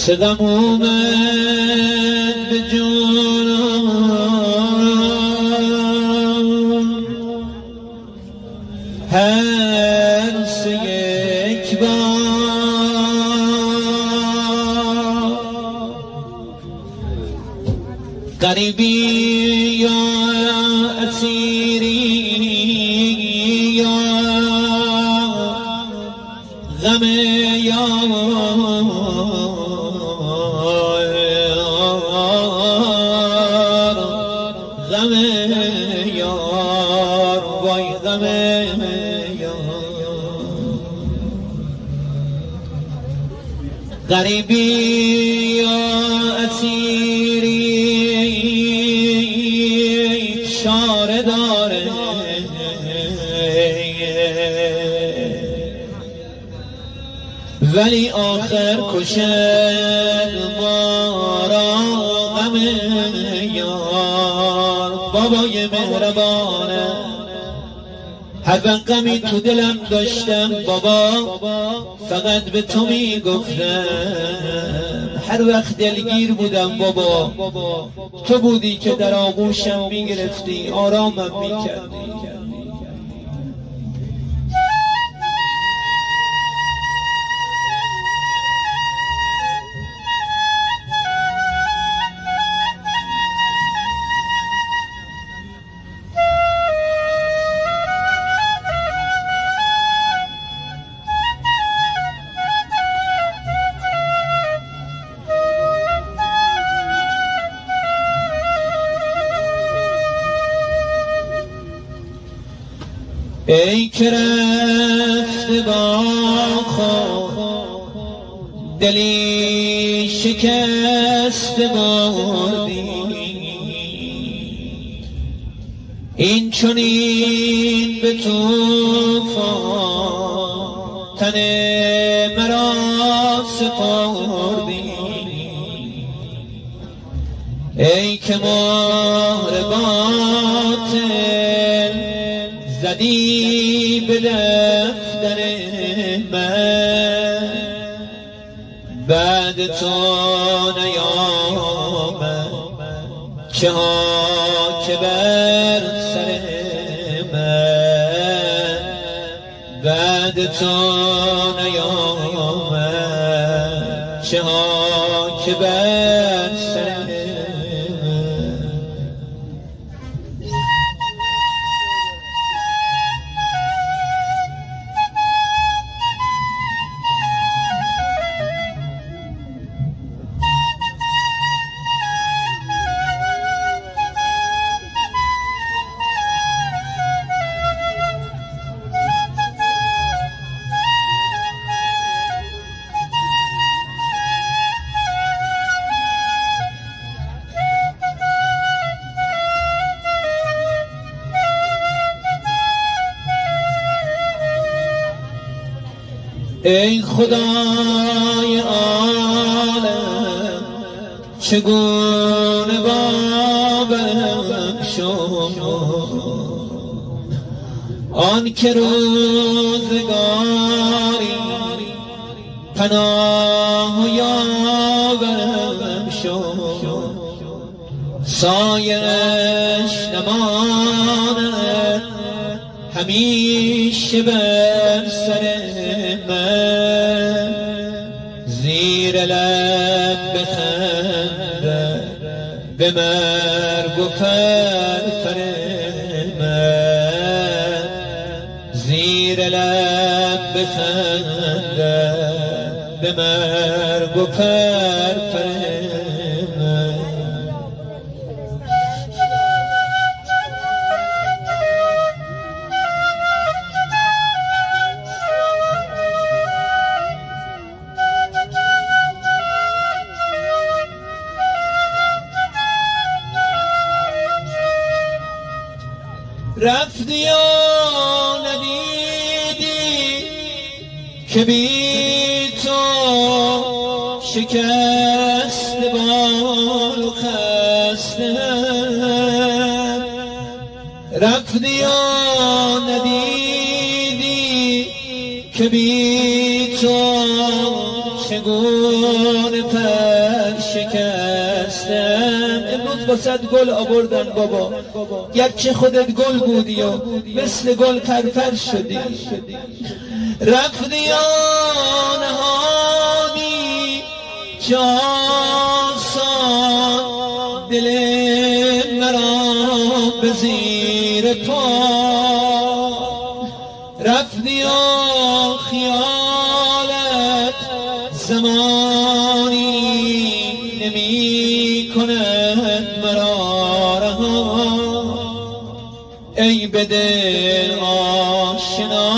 صدم اومد به جونم هر سه یک بار غریبی یا اسیری یا غم غم یار وای غم یار غریبی یا اسیری چاره داره ولی آخر کشد ما را غم یار بابای مهربانه هر غمی تو دلم داشتم بابا فقط به تو میگفتم هر وقت دلگیر بودم بابا تو بودی که در آغوشم میگرفتی آرامم میکردی ای که رفته با خود دلی شکست بردی این چنین به طوفان تن مرا سپردی ای که مهر باطل زدی به دفتر من بعد تو نیامد چه ها که بر سر من بعد تو نیامد چه ها که بر سر من ای خدای عالم چگونه بابم شد آن که روزگاری پناه و یاورم شد سایش نماند همیشه بر سر من زیر لب بخنده به مرگ و فرفر من زیر لب بخنده به مرگ و فرفر من رفتی و ندیدی که بی تو شکست بال و خسته رفتی و ندیدی که بی تو چگونه واسد گل آوردن بابا، گرچه خودت گل بودی و مثل گل پرپر شدی. رفتی و نهادی جاسان دل مرا به زیر پا، رفتی و خیالت زمانی نمی کند مرا رها. ای به دل آشنا